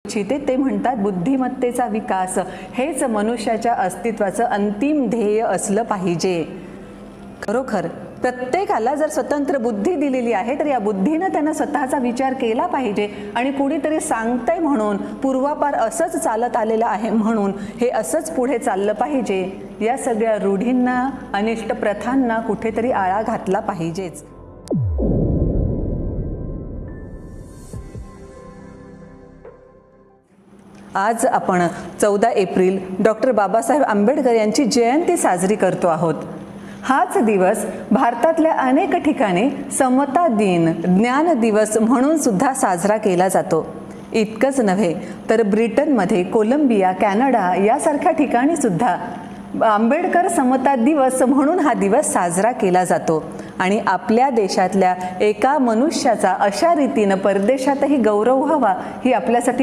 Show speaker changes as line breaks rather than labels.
इच्छिते ते म्हणतात बुद्धिमत्तेचा विकास हेच मनुष्याच्या अस्तित्वाचं अंतिम ध्येय असलं पाहिजे। खरोखर प्रत्येकाला जर स्वतंत्र बुद्धी दिलेली आहे तर या बुद्धीनं त्यांना स्वतःचा विचार केला पाहिजे आणि कुणीतरी सांगतंय म्हणून पूर्वापार असंच चालत आलेलं आहे म्हणून हे असंच पुढे चाललं पाहिजे, या सगळ्या रूढींना अनिष्ट प्रथांना कुठेतरी आळा घातला पाहिजेच। आज आपण 14 एप्रिल डॉक्टर बाबासाहेब आंबेडकर यांची जयंती साजरी करतो आहोत। हाच दिवस भारतातल्या अनेक ठिकाणी समता दिन, ज्ञान दिवस म्हणून सुद्धा साजरा केला जातो। इतकंच नव्हे तर ब्रिटनमध्ये, कोलंबिया, कॅनडा यासारख्या ठिकाणी सुद्धा आंबेडकर समता दिवस म्हणून हा दिवस साजरा केला जातो। आणि आपल्या देशातल्या एका मनुष्याचा अशा रीतीनं परदेशातही गौरव व्हावा ही आपल्यासाठी